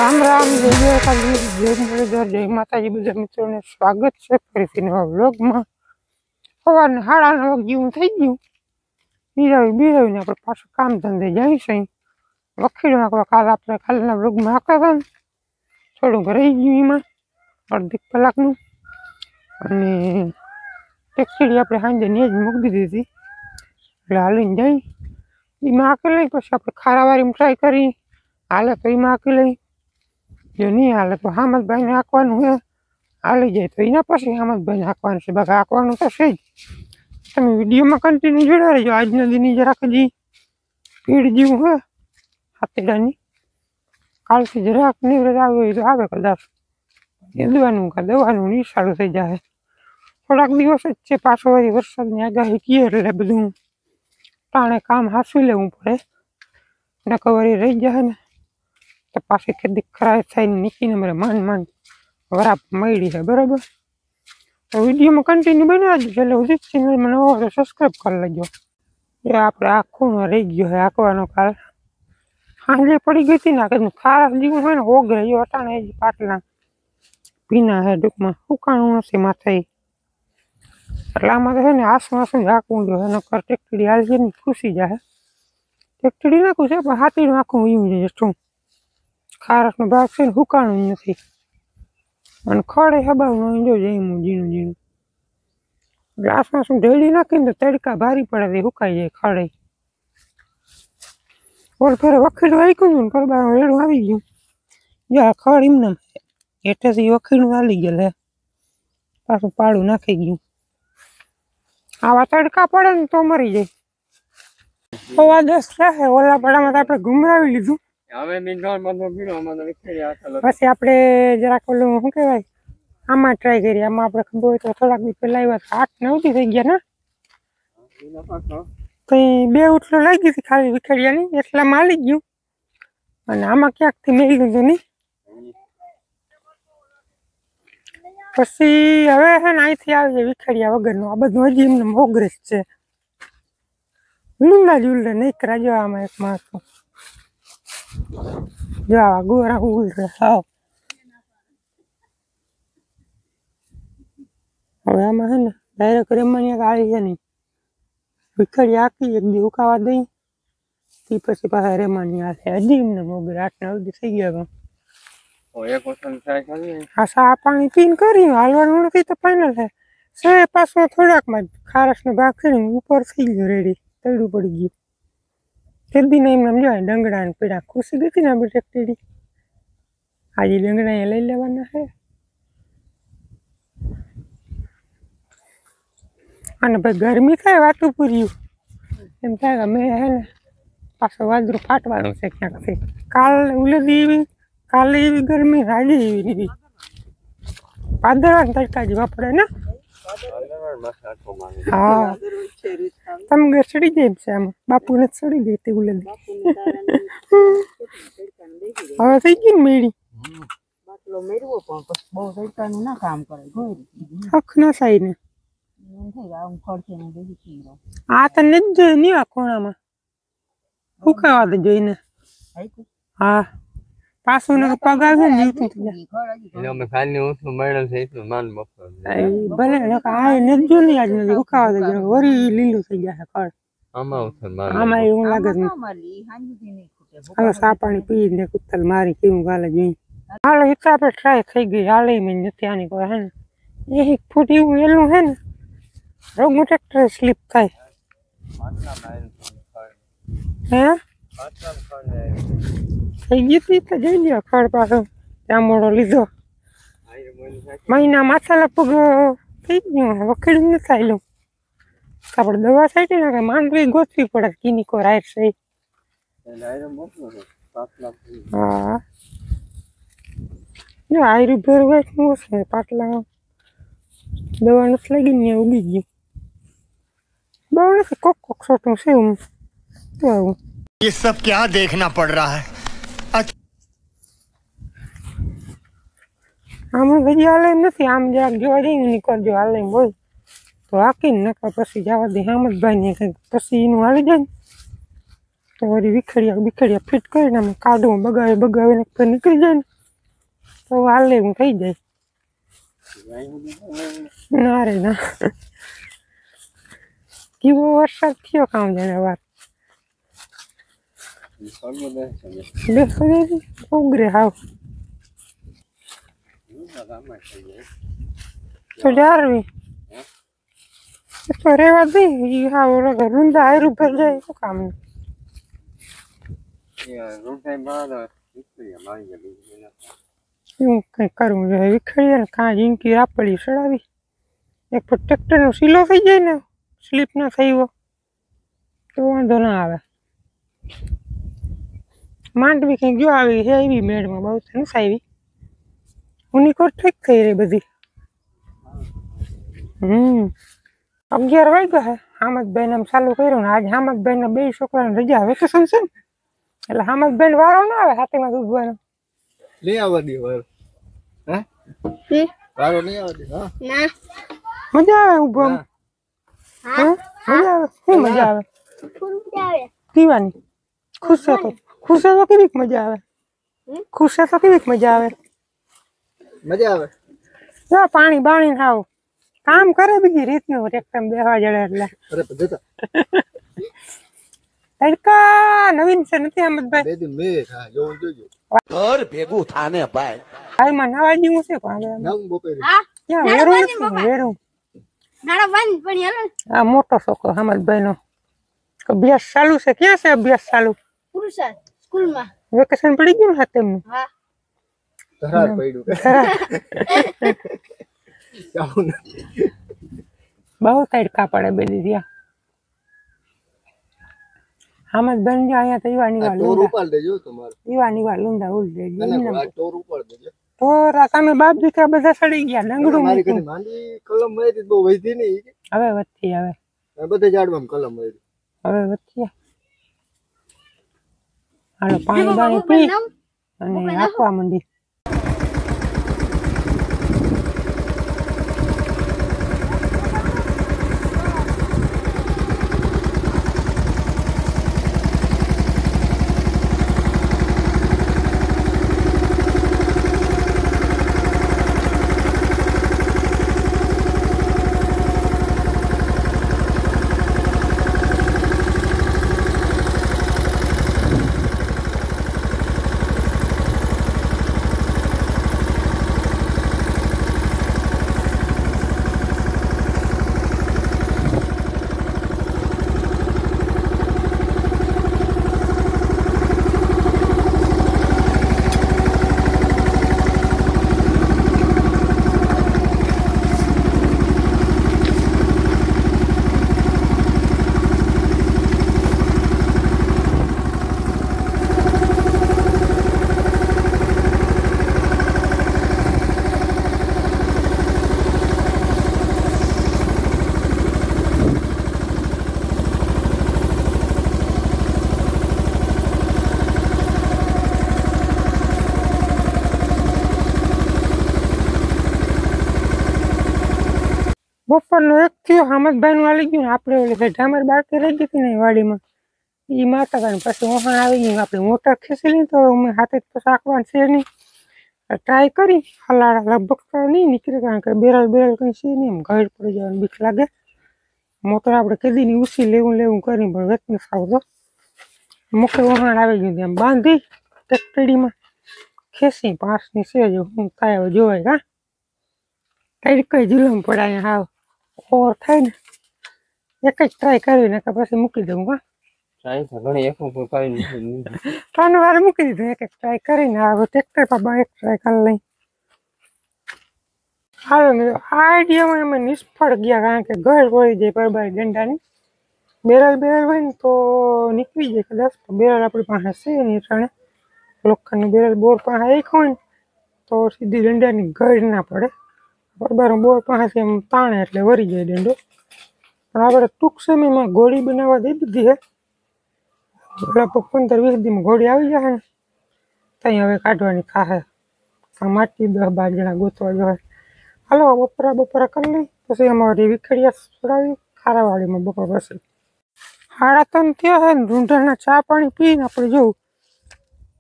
राम राम जय जय जय माताजी बधा मित्रों ने स्वागत है फरीथी नवा व्लॉग में। सवार साढ़ा 9 जेवुं थई गयुं। बीरावी बीरावीने आपणे पाछुं काम धंधे जाईशुं। वखील नाखवा काल आपणे कालना व्लॉग में आखता था थोड़ुंक रही गयुं एमां अर्धी कलाकनुं अने टेक्सीडी आपणे सांजे न्याज मूकी दीधी हती એટલે હાલીને જઈ એમાં આંકી લઈ પછી આપણે ખારાવાળીમાં ટ્રાય કરી હાલે તો એમાં આંકી લઈ जो नहीं हाले तो हामदभाई ने आंकवानुं है हाली जाए तो एना पछी हामदभाई ने आंकवानुं छे बाकी आंकवानुं तो छे ज। तमे विडियो में कंटिन्यू जोड़ा रहो। आजना दीनी जराक जी भीड़ जेवुं है हाथीडानी काल थी जराक निवृत्त आवे तो आवे कदाच दवानुं का दवानुं निशाळुं थई जाए। थोड़ाक दिवस ज छे पाछो वरी वरसादनी आगाही कीए એટલે બધું टाणे काम हासवी लेवुं पड़े नकर वरी रही जाए ने तो पासी खेदी खराब थई नीचीने मारे मान वराप मळी है बराबर। तो विडियो में कंटिन्यू बना दो चलो उसी चैनल में नवा तो सब्सक्राइब कर लेजो। ये आपणे आ खूणो रही गयो है आंकवानो काल सांजे पड़ी गई थी ना कि खास जीवन है ने ओगरे जो अटाणे पाटला पीना है टूंकमां सुकाणुं नथी माथे એટલે આમાં તો છે ને આસમાસું ઝાકવું જોઈએ નકર ટેકડી હાલ છે ને ખુશી જાય। ટેકડી નાખું છે પણ હાથીનું આખું વીવું જાય શું ખારસનો ભાગ છે ને સુકાણું નથી અને ખડે હબાવનું જોજે એમ ઝીણું ઝીણું એટલે આસમાસું ઢેડી નાખીને તો તડકા ભારી પડે તે સુકાઈ જાય ખડે। ઓલ ફેરે વખીડું આવી ગયું ને પરબાનું રેડું આવી ગયું જો આ ખડ એમને હેઠેથી વખીડું હાલી ગયેલ હે પાછું પાડું નાખી ગયું। आवा तड़का पड़े ने तो मरी जाए। सवा 10 है ओला पड़ा में आपणे घुमरावी लीधुं हवे मींडोर मनो बीनो मनो विखर्या था પછી આપણે જરાક ઓલું શું કહેવાય આમાં ટ્રાય કરી આમાં આપણે ખબર હોય તો થોડાક દી પહેલા આવ્યા 8-9 દી થઈ ગયા ને કઈ બે ઉઠલો લાગી હતી ખાલી વિખર્યાની એટલા માલી ગયું અને આમાં ક્યાંકથી મેલ્યું તો નહીં પછી હવે છે ને અહીંથી આવી જાય વિખર્યા વગરનું આ બધું હજી એમને મોગરે જ છે લૂંડા જ ઉલરે નીકળ્યા જો આમાં એક માથું જો આવા ગોરા ઉલરે હાવ હવે આમાં છે ને ડાયરેક્ટ રેમાની આવી છે નહીં વિખર્યા આખી એક દી ઉકાવા દઈ તે પછી પાછા રેમાની હાથે હજી એમને મોગરે 8-9 દી થઈ ગયા हाँ सा पानी पीन करी हालवानुं नथी तो फाइनल है से पाछो थोड़ाक में खारसनो भाग छे ऊपर थई गयो रेडी तळ्युं पड़ी गयुं ते दी ने एम जो डंगड़ा ने पीड़ा खुशी गई थी ने बे टेक्टी आज डंगड़ा लई लेवाना है अने भाई गर्मी थाय वातुं पूर्युं एम थाय के मैं है ने पाछो वादरू फाटवानुं छे क्यांकथी काल उलेदी काले गर्मी राजी नहीं पादरा तड़का जीवा पड़े ना हाँ तम घर चढ़ी गई से आम बापू ने चढ़ी गई थी उले हाँ सही की मेरी बाटलो मेरवो पण बहु सैतानु ना काम करे गोरी हक ना सही ने आम खर्चे ने देही कीरो आ त ने जो नहीं आ कोणा में हुकावा दे जोईने हाँ पासो ने पगार में जीवતું થઈ જાય એને અમે ખાલી ઓછું મળેલ છે એટલું માન બફર ભલે ને આ ને જો ની આજ ને ઉકાવા દે વરી લીલું થઈ જાય ખડ આમાં ઉથર માર આમાં એવું લાગે છે મારી હાંજુથી નહીં ખૂટે હવે સા પાણી પીને કુતલ મારી કેવું ગાલે જોઈ હાલો ઈ તો આપણે ટ્રાય થઈ ગઈ હાલે મે નથી આની કોઈ હે ને એક ફૂટી વેલું હે ને રોગનું ટ્રેક્ટર સ્લીપ થાય હે થઈ ગઈ હતી તો જઈ લ્યો ખડ પાછો ત્યાં મોડો લીધો મહિના માથા લગભગ થઈ ગયું વખેડું નથી થયેલું આપણે દવા સાઈટી ને માંડવી ગોતવી પડે કીની કો રાઈટ સહી હા જો આયરું ભેર વાઈટનું હશે પાટલા દવા નથી લાગી ને ઉગી ગયું બહુ નથી કોક કોક છોટું છે હું તો આવું ये सब क्या देखना पड़ रहा है आम हजी हाल नहीं आम जरा जो निकलजो हाल बोल तो हाकी नकर पी जवा दे हामदभाई ने पी हाली जाए तो वही विखड़िया बिखड़िया फिट कर काढ़ू बगावे बगावे निकली जाए। તો હાલે હું થઈ જાય ના રે ના કેવો વરસાદ થયો કામ જાણે વાર બેસો ઉગરે હાવ તો જારવી તો રેવા દે હાવ રૂંદા હારું ભર જાય શું કામ હું કઈ કરવું જોઈએ વિખડીએ ને કાં જિંદગી આપડી ચડાવી એક પર ટ્રેક્ટરનો સીલો થઈ જાય ને સ્લીપ ના થયો તો વાંધો ના આવે માંડવી કંઈક જો આવી છે એવી મેળમાં બહુ નથી આવી ઉનીકોટ ઠીક થઈ રહી બધી 11 વાગ્યા હે હામદભાઈ આમ ચાલુ કર્યું ને આજ હામદભાઈ ના 2 છોકરાને રજા વેકેશન છે ને એટલે હામદભાઈ વારો ના આવે હાથીમાં ઉભવાનો લઈ આવવા દે વારો હે વારો નહીં આવવા દે હા ના મજા આવે ઉભો હા મજા આવે શું મજા આવે પીવાની ખુશ છે તો કેવી મજા આવે ખુશ છે તો કેવી મજા આવે જો પાણી બાણી ખાવ કામ કરે બીજી રીતનું ટ્રેક્ટર બેહવા જડે એટલે અરે પધતા તડકા નવીન છે નથી અહમદભાઈ બે દિન મે હા જોવું જોજો ઘર ભેગું થાને ભાઈ ભાઈમાં નવા જેવું છે પણ નામ બપોરે ક્યાં વેરું નથી વેરું નાડા બંધ પણ યાર આ મોટો છોકરો અહમદભાઈ નો અભ્યાસ ચાલુ છે ક્યાં છે અભ્યાસ ચાલુ પુરુષાર્થ સ્કૂલમાં વેકેશન પડી ગયું ને તેમનું હા ધરાર પડ્યું જાવું ને બહુ તડકા પડે બે દીધ્યા અહમદભાઈ જો અહીંયા તો ઈવાની વાલ ટોર ઉપાડ દેજો તમારે ઈવાની વાલ ઊંધા ઉલ દેજો આ ટોર ઉપાડ દેજો તો તમે બાપ દીકરા બધા સડી ગયા લંગડું મારી ઘરે માંડી કલમ મારી બહુ વધી નહીં હવે વધતી હવે બધે ઝાડમાં કલમ મારી હવે વધતી હાલો પાણી બાણી પી અને આપવા માંડી બપોરનો એક થયો અહમદભાઈનું આવી ગયું ને આપણે ઓલી ઢામર બાકી રહી ગઈ હતી ને વાડીમાં એ માતા ને પછી વહાણ આવી ગયું આપણે મોટર ખેંચી લઈ તો અમે હાથે તો શાકવાનું છે નહીં ટ્રાય કરી હલાડા લગભગ તો નહીં નીકળે કારણ કે બેરલ કંઈ છે નહીં એમ ઘર પડી જવાની બીક લાગે મોટર આપણે કદીની ઉછી લેવું કરી પણ વેચને ખાવ તો મુખે વહાણ આવી ગયું એમ બાંધી ટેકડીમાં ખેંચી 5ની છે જો હું થાય હવે જોવાય હા કઈ કઈ જુલમ પડાય હાવ ઓર થાય ને એક જ ટ્રાય કરવી ને પછી મૂકી દઉં હા ત્રણ વાર મૂકી દીધું એક ટ્રાય કરીને હવે ટ્રેક્ટર પર એક ટ્રાય કરી લઈ હાલો આ આઈડિયામાં અમે નિષ્ફળ ગયા કારણ કે ઘર વળી જાય પરબારી દંડાની બેરલ હોય ને તો નીકળી જાય કદાચ તો બેરલ આપણી પાસે છે એની ત્રણે લોખંડનું બેરલ બોર પાસે એક હોય ને તો સીધી દંડાની ઘર ના પડે પરબારો બોર પાસે એમ તાણે એટલે વરી જાય દંડો પણ આપણે ટૂંક સમયમાં ઘોડી બનાવવા દઈ દીધી છે લગભગ 15-20 દીમાં ઘોડી આવી જાય ને ત્યાં હવે કાઢવાની ખાશે માટી 10-12 જણા ગોતવા જોઈએ હાલો બપોરા કરી લઈ પછી અમારી વિખડિયા છોડાવી ખારાવાડીમાં બપોર પછી 3:30 થયા છે ને રૂંઢણના ચા પાણી પીને આપણે જોવું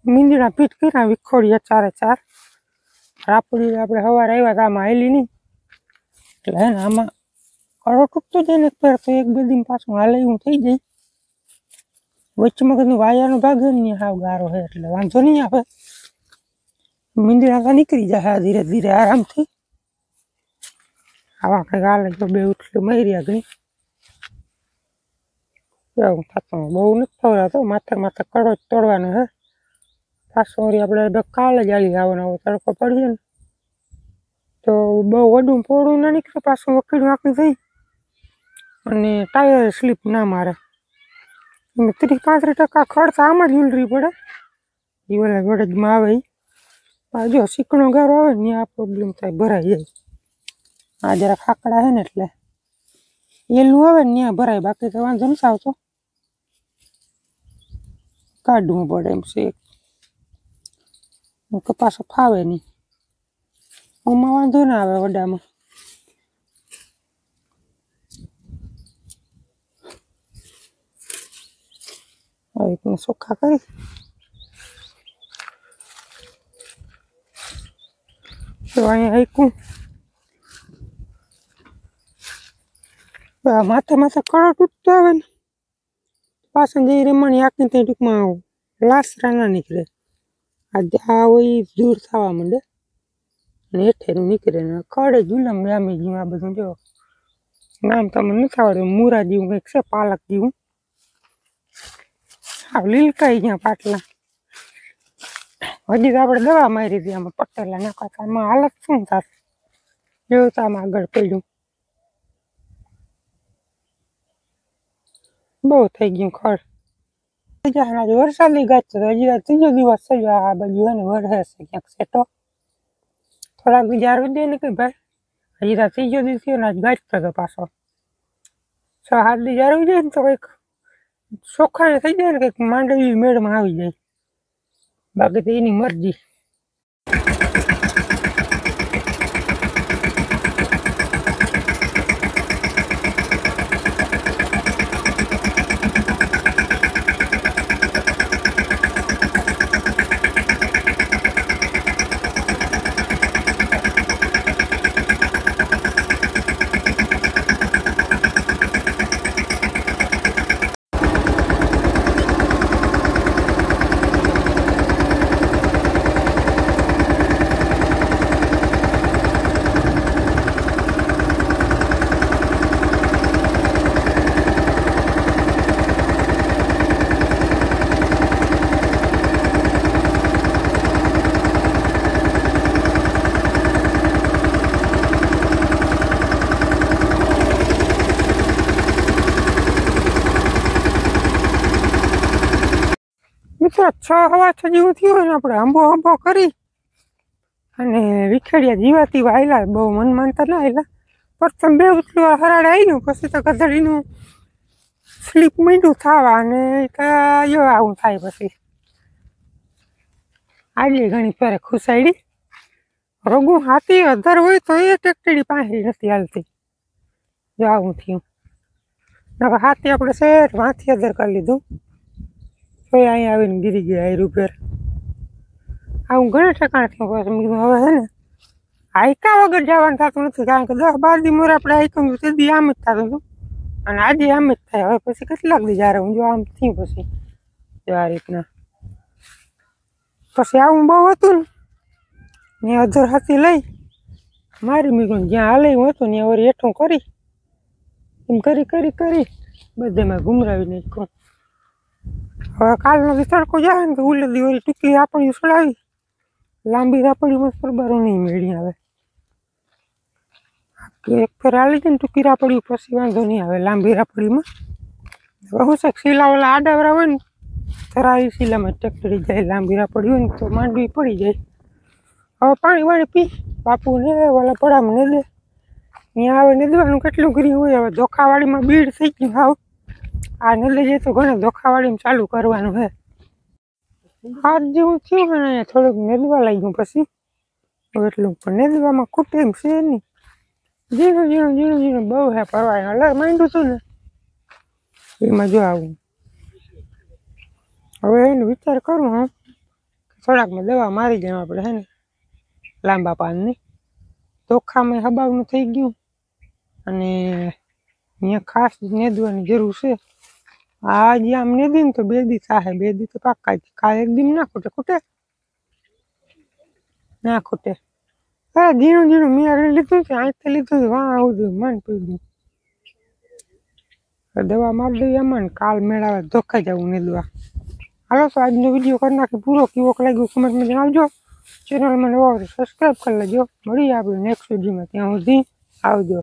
મીંદડા પીટ કર્યા વિખોડિયા 4 રાપડી આપણે સવારે આવ્યા હતા આમાં હાલી નહીં એટલે હે ને આમાં કડો તૂટતો જાય ને પેર તો એક બે દિન પાછું હાલે એવું થઈ જાય વચ્ચેમાં કદું વાયાનો ભાગ છે ને હાવ ગારો છે એટલે વાંધો નહીં આવે મીંદડા નીકળી જાય ધીરે ધીરે આરામથી આવા કંઈક હાલે તો બે ઉઠલું મર્યા ગઈ એવું થતું બહુ નથી થવાતો માથે માથે કડો જ તોડવાનો હે પાછો વળી આપણે કાલે જ હાલી આવવાનો તડકો પડીએ ને તો બહુ વડું પોળું ના નીકળે પાછું વકીલ વાંકડી થઈ અને ટાયર સ્લીપ ના મારે 30-35% ખર્ચ આમ જ ઉલરી પડે એ ઓલા વડદમાં આવે જો શીકણો ગારો આવે ને આ પ્રોબ્લેમ થાય ભરાઈ જાય આ જરા ખાકડા છે ને એટલે એલું આવે ને ત્યાં ભરાય બાકી તો વાંધો નથી આવતો કાઢવું પડે એમ છે કપાસો ફાવે નહીં આમાં વાંધો ના આવે વડામાં હવે ચોખ્ખા કરી તો અહીંયા હાઈકું માથે માથે કડો તૂટતો આવે ને પાછળ જઈ રમણી આખી ત્યાં ટૂંકમાં લાસરા ના નીકળે આ હોય દૂર થવા માંડે અને હેઠેનું નીકળે ને કડે જુલમ રામી જેવું આ બધું જો નામ તમને નથી આવડતું મૂરા જેવું કંઈક છે પાલક જેવું હા લીલકાઈ ગયા પાટલા હજી તો આપણે દવા મારી હતી આમાં પટેલા નાખતા આમાં હાલત શું થશે એવું તો આમાં આગળ પડ્યું બહુ થઈ ગયું ખડ વરસાદી ગાચ તો હજી ત્રીજો દિવસ થઈ ગયો આ બાજુ હે ને વરસે ક્યાંક સેટો થોડાક બીજા આવી દે ને કે ભાઈ હજી તો ત્રીજો દિવસ થયો ને આજ ગાચતો હતો પાછો 6-7 દી આવી જાય ને તો કંઈક ચોખ્ખાને થઈ જાય ને કંઈક માંડવી મેળમાં આવી જાય બાકી તો એની મરજી મિત્રો 6:15 જેવું થયું હોય ને આપણે આંબો કરી અને વિખેડિયા જીવાતી વાયલા બહુ મન માનતા ના આવેલા પ્રથમ બે ઉતલું હરાડ આવ્યું પછી તો ગધડીનું સ્લીપ માંડ્યું થવા અને જો આવું થાય પછી આજે ઘણી ફેરે ખુશાડી રોગું હાથી અધર હોય તો એ ટેકટડી પાસે નથી હાલતી જો આવું થયું નકર હાથી આપણે શેઠ વાંથી અધર કરી લીધું તો અહીંયા આવીને ગીરી ગયા એ રૂપેર આવું ઘણા ઠેકાણે થયું પછી મેં કીધું હવે છે ને હાઈકા વગર જવાનું થતું નથી કારણ કે 10-12 દી મોર આપણે હાઈકું તે દી આમ જ થતું હતું અને આજે આમ જ થાય હવે પછી કેટલાક દી જ્યારે હું જો આમ થયું પછી જો આ રીતના પછી આવું બહુ હતું ને અધર હાથી લઈ મારી મીકું જ્યાં હાલે હું હતું ત્યાં વળી હેઠું કરી એમ કરી બધેમાં ઘુમરાવી નાખ્યું હવે કાલનો વિતરકો જાય ને તો ઉલે દી વળી ટૂંકી રાપડી સડાવી લાંબી રાપડીમાં સરબારો નહીં મેળી આવે એક ફેર હાલી જાય ને ટૂંકી રાપડી પછી વાંધો નહીં આવે લાંબી રાપડીમાં હવે શું છે શીલા ઓલા આડાવરા હોય ને તરાવી શીલામાં ટેકડી જાય લાંબી રાપડી હોય ને તો માંડવી પડી જાય હવે પાણી વાણી પી બાપુ ને ઓલા પડામાં ને દે ત્યાં આવે ને દેવાનું કેટલું કરી હોય હવે ધોખાવાળીમાં બીડ થઈ ગયું હાવ આ ને લઈ જાય તો ઘણા ધોખાવાળીમાં ચાલુ કરવાનું હે હાથ જેવું થયું ને અહીંયા થોડુંક નેદવા લાગ્યું પછી એટલું પણ નેદવામાં ખૂટે એમ છે નહીં ઝીણું બહુ હે પરવાય અલગ માંડ્યું હતું ને એમાં જો આવું હવે એનો વિચાર કરું હા થોડાકમાં દવા મારી જાય આપણે હે ને લાંબા પાનની ચોખામાં હબાવનું થઈ ગયું અને અહીંયા ખાસ નેદવાની જરૂર છે. આજે આમ નેદી ને તો 2 દી થાય, 2 દી તો પાક્કા જ. કાલે 1 દી ના ખૂટે ના ખૂટે. અરે ઝીણું મેં આગળ લીધું છે, અહીંથી લીધું છે, વાં આવું મન પી ગયું. દવા મારી દઈએ એમાં ને કાલ મેળાવે ધોખાઈ જવું નેદવા. હાલો તો આજનો વિડીયો કરી નાખી પૂરો. કેવોક લાગ્યો કમેન્ટમાં જણાવજો. ચેનલમાં નવા હોય તો સબસ્ક્રાઈબ કરી લેજો. મળીએ આપણે નેક્સ્ટ વિડીયોમાં. ત્યાં સુધી આવજો.